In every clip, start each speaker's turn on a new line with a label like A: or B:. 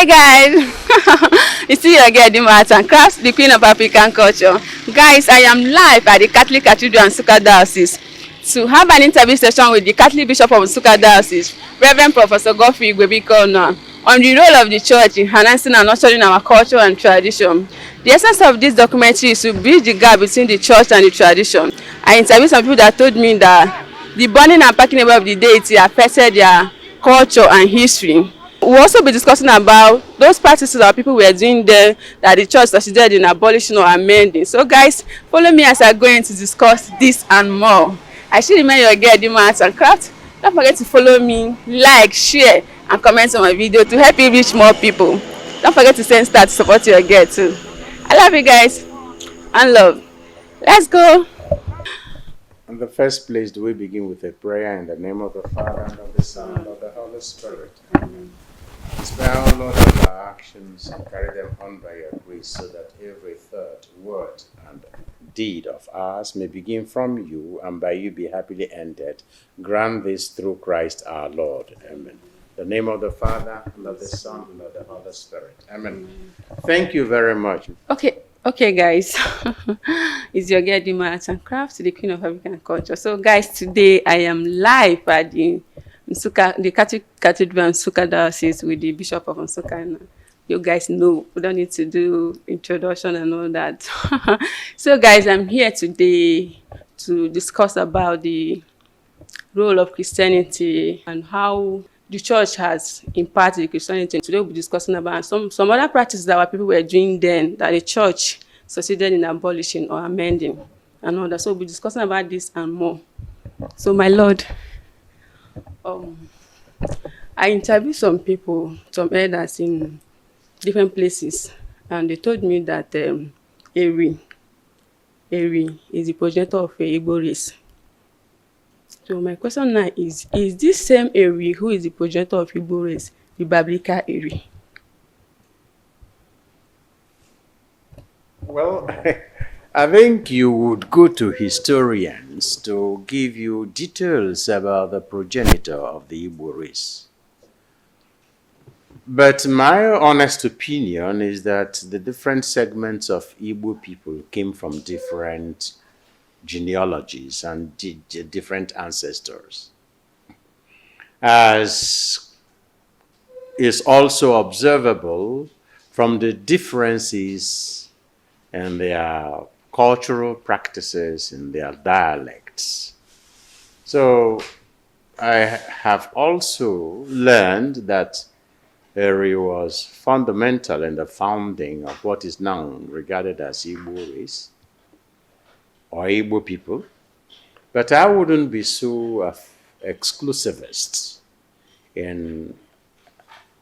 A: Hi guys, it's still again the Arts and Crafts, the Queen of African Culture. Guys, I am live at the Catholic Cathedral Nsukka Diocese to have an interview session with the Catholic Bishop of Nsukka Diocese, Rev Professor Godfrey Igwebuike Onah, on the role of the Church in enhancing and nurturing our culture and tradition. The essence of this documentary is to bridge the gap between the Church and the tradition. I interviewed some people that told me that the burning and packing away of the deity affected their culture and history. We'll also be discussing about those practices that people were doing there that the church succeeded in abolishing or amending. So guys, follow me as I go in to discuss this and more. I should remind you again, the Arts and Crafts. Don't forget to follow me, like, share, and comment on my video to help you reach more people. Don't forget to send star to support your girl too. I love you guys and love. Let's go.
B: In the first place, do we begin with a prayer in the name of the Father, and of the Son, and of the Holy Spirit. Amen. Inspire, O Lord, of our actions and carry them on by your grace, so that every thought, word, and deed of ours may begin from you, and by you be happily ended. Grant this through Christ our Lord. Amen. In the name of the Father, and of the Son, and of the Holy Spirit. Amen. Thank you very much.
A: Okay guys, it's your girl the Arts and Crafts, the Queen of African Culture. So guys, today I am live at the Catholic Cathedral Nsukka Diocese with the Bishop of Nsukka. You guys know we don't need to do introduction and all that. So guys, I'm here today to discuss about the role of Christianity and how the church has impacted Christianity. Today we'll be discussing about some other practices that our people were doing then that the church succeeded in abolishing or amending and all that. So we'll be discussing about this and more. So my Lord, I interviewed some people, some elders in different places, and they told me that Eri is the progenitor of a Igbo race. So my question now is this same Eri who is the progenitor of Igbo race the biblical Eri?
B: Well, I think you would go to historians to give you details about the progenitor of the Igbo race. But my honest opinion is that the different segments of Igbo people came from different genealogies and different ancestors. As is also observable from the differences in their cultural practices, in their dialects. So I have also learned that Eri was fundamental in the founding of what is now regarded as Igbo race or Igbo people, but I wouldn't be so exclusivist in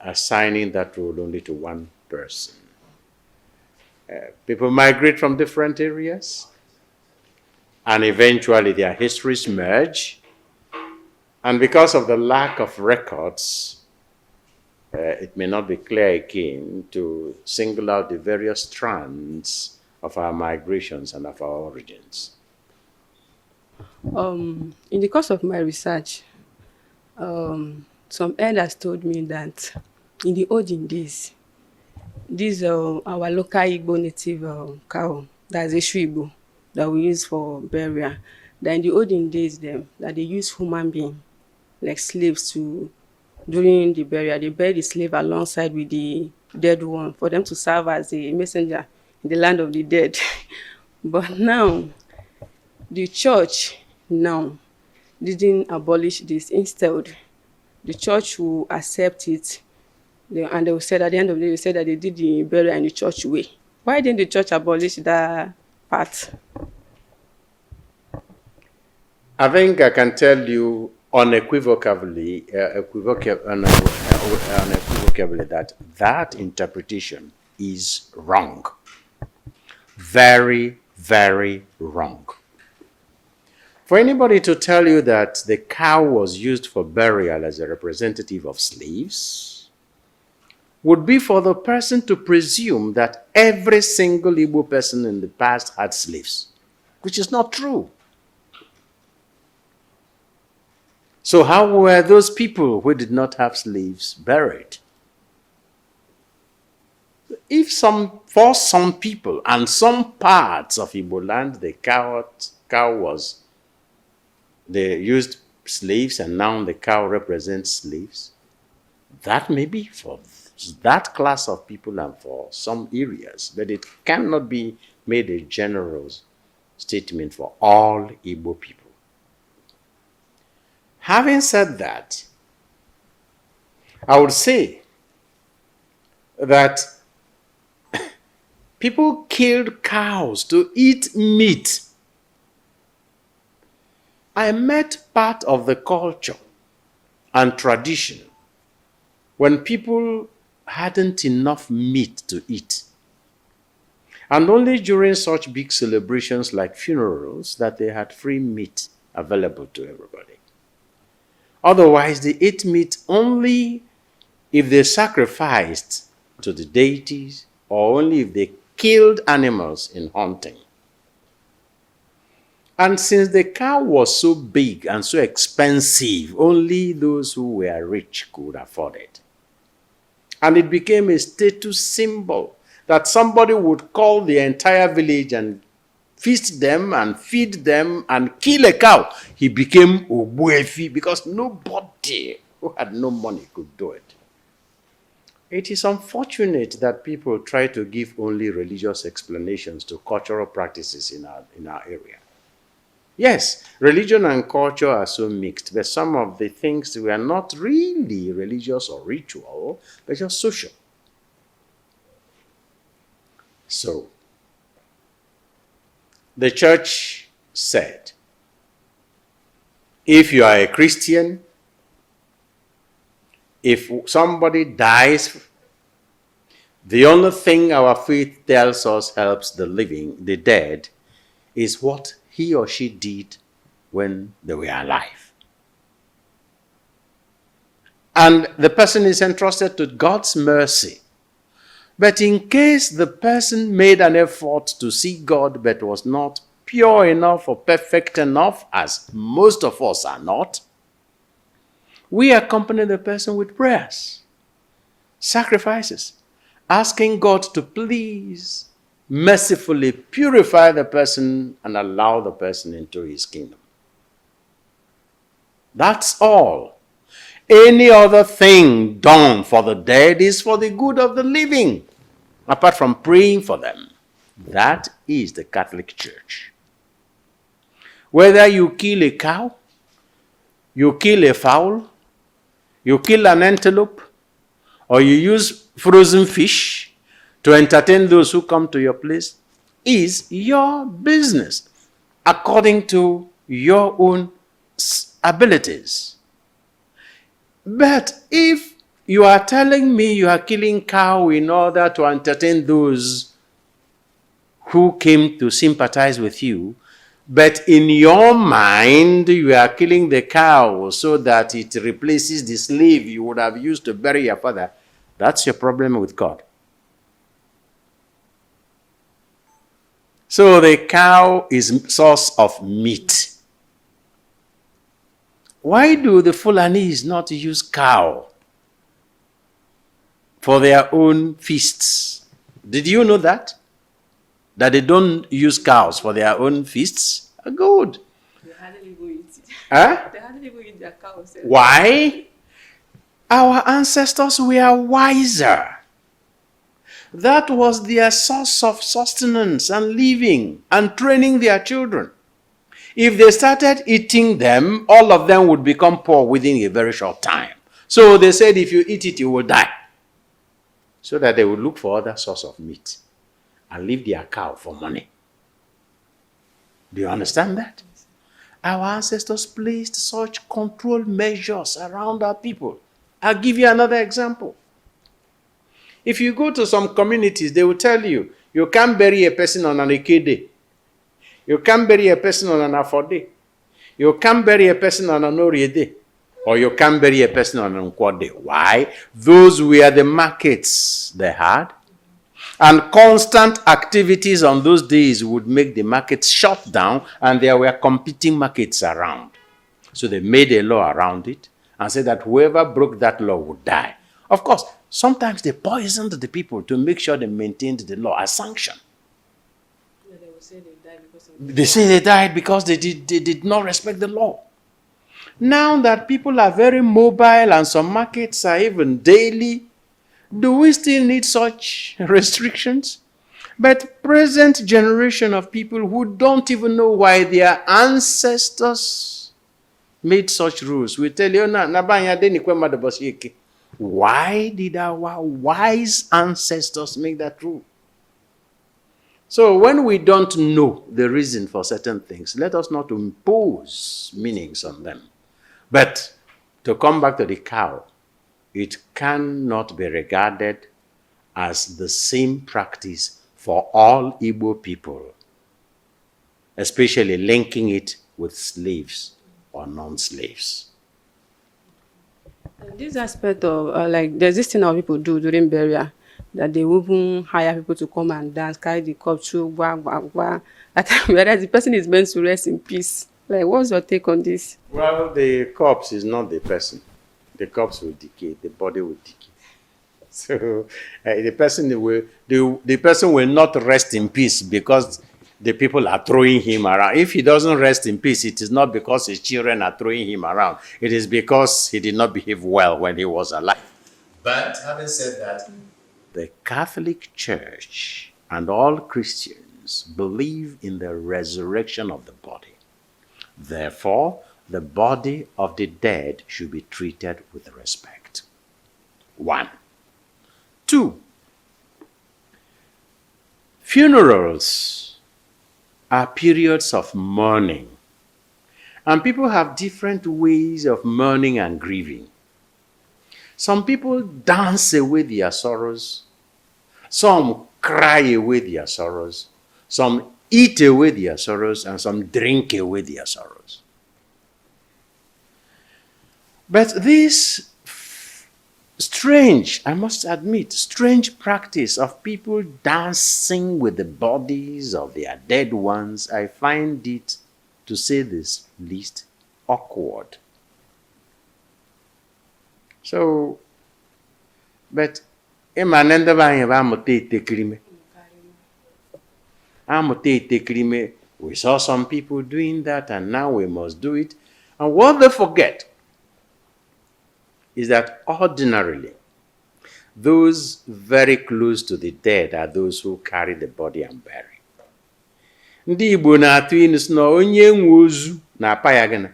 B: assigning that role only to one person. People migrate from different areas, and eventually their histories merge, and because of the lack of records, it may not be clear again to single out the various strands of our migrations and of our origins.
A: In the course of my research, some elders told me that in the olden days, this our local Igbo native cow, that's a Igbo that we use for burial, that in the olden days that they use human beings like slaves to during the burial. They bury the slave alongside with the dead one for them to serve as a messenger in the land of the dead. But now, the church now didn't abolish this. Instead, the church will accept it, and they will say at the end of the day, they said that they did the burial in the church way. Why didn't the church abolish that part?
B: I think I can tell you unequivocally that that interpretation is wrong. Very, very wrong. For anybody to tell you that the cow was used for burial as a representative of slaves would be for the person to presume that every single Igbo person in the past had slaves, which is not true. So how were those people who did not have slaves buried? for some people and some parts of Igbo land, the cow was, they used slaves and now the cow represents slaves. That may be for that class of people and for some areas, but it cannot be made a general statement for all Igbo people. Having said that, I would say that people killed cows to eat meat. I met part of the culture and tradition when people hadn't enough meat to eat. And only during such big celebrations like funerals that they had free meat available to everybody. Otherwise, they ate meat only if they sacrificed to the deities or only if they killed animals in hunting. And since the cow was so big and so expensive, only those who were rich could afford it. And it became a status symbol that somebody would call the entire village and feast them and feed them and kill a cow. He became Ogbuefi because nobody who had no money could do it. It is unfortunate that people try to give only religious explanations to cultural practices in our area. Yes, religion and culture are so mixed, but some of the things were not really religious or ritual, but just social. So, the church said, if you are a Christian, if somebody dies, the only thing our faith tells us helps the dead, is what he or she did when they were alive. And the person is entrusted to God's mercy. But in case the person made an effort to see God but was not pure enough or perfect enough, as most of us are not, we accompany the person with prayers, sacrifices, asking God to please mercifully purify the person and allow the person into his kingdom. That's all. Any other thing done for the dead is for the good of the living, apart from praying for them. That is the Catholic Church. Whether you kill a cow, you kill a fowl, you kill an antelope, or you use frozen fish to entertain those who come to your place, is your business, according to your own abilities. But if you are telling me you are killing cow in order to entertain those who came to sympathize with you, but in your mind you are killing the cow so that it replaces the slave you would have used to bury your father, that's your problem with God. So the cow is source of meat. Why do the Fulanis not use cow for their own feasts? Did you know that? That they don't use cows for their own feasts? Good.
A: They hardly go eat it.
B: Huh?
A: They hardly go eat their cows.
B: Why? Our ancestors were wiser. That was their source of sustenance and living and training their children. If they started eating them, all of them would become poor within a very short time. So they said, if you eat it, you will die. So that they would look for other source of meat and leave their cow for money. Do you understand that? Our ancestors placed such control measures around our people. I'll give you another example. If you go to some communities, they will tell you, you can't bury a person on an Eke day. You can't bury a person on an Afor day. You can't bury a person on an Orie day. Or you can't bury a person on an Nkwo day. Why? Those were the markets they had. And constant activities on those days would make the markets shut down, and there were competing markets around. So they made a law around it and said that whoever broke that law would die. Of course, Sometimes they poisoned the people to make sure they maintained the law as sanction.
A: Yeah, they will say they died because of
B: They say they died because they did not respect the law. Now that people are very mobile and some markets are even daily, do we still need such restrictions? But present generation of people who don't even know why their ancestors made such rules will tell you, why did our wise ancestors make that rule? So when we don't know the reason for certain things, let us not impose meanings on them. But to come back to the cow, it cannot be regarded as the same practice for all Igbo people, especially linking it with slaves or non-slaves.
A: this aspect of like there's this thing that people do during burial, that they will even hire people to come and dance, carry the cup through, whereas the person is meant to rest in peace. Like, what's your take on this?
B: Well, the corpse is not the person. The corpse will decay. The body will decay. So the person will not rest in peace because the people are throwing him around. If he doesn't rest in peace, it is not because his children are throwing him around. It is because he did not behave well when he was alive. But having said that, the Catholic Church and all Christians believe in the resurrection of the body. Therefore, the body of the dead should be treated with respect. 1. 2. Funerals are periods of mourning. And people have different ways of mourning and grieving. Some people dance away their sorrows. Some cry away their sorrows. Some eat away their sorrows, and some drink away their sorrows. But this strange, I must admit, strange practice of people dancing with the bodies of their dead ones, I find it, to say this least, awkward. So, but we saw some people doing that, and now we must do it. And what they forget is that ordinarily, those very close to the dead are those who carry the body and bury. Ndị Igbo na-atụ inu sị na onye nwe ozu na-apa ya gịnị?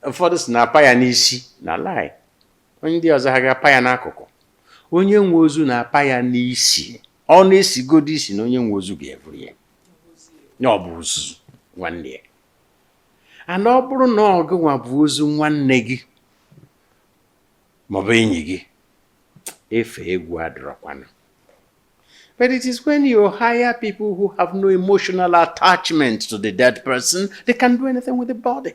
B: Ụfọdụ sị na-apa ya n'isi, na lie. Onye ndị ọzọ ha ga-apa ya n'akụkụ. Onye nwe ozu na-apa ya n'isi. Ọ na-esigodo isi na onye nwe ozu ga-eburu ya. Ọ bụ ozu nwanne ya. And ọ bụrụ na ọ gịnwa bụ ozu nwanne gị maọbụ enyi gị, efe egwu adịrọkwana. But it is when you hire people who have no emotional attachment to the dead person, they can do anything with the body.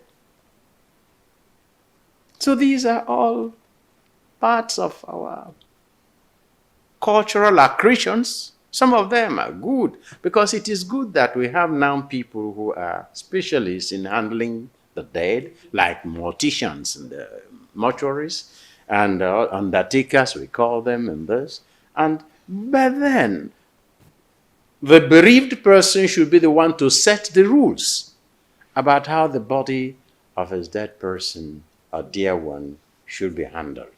B: So these are all parts of our cultural accretions. Some of them are good, because it is good that we have now people who are specialists in handling the dead, like morticians in the mortuaries, and undertakers, we call them in this. But then, the bereaved person should be the one to set the rules about how the body of his dead person or dear one should be handled.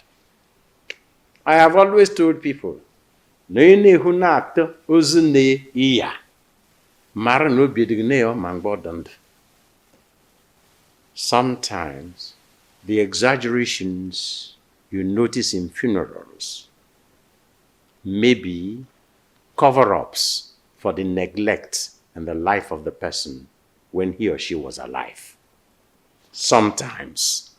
B: I have always told people, sometimes the exaggerations you notice in funerals may be cover-ups for the neglect and the life of the person when he or she was alive. Sometimes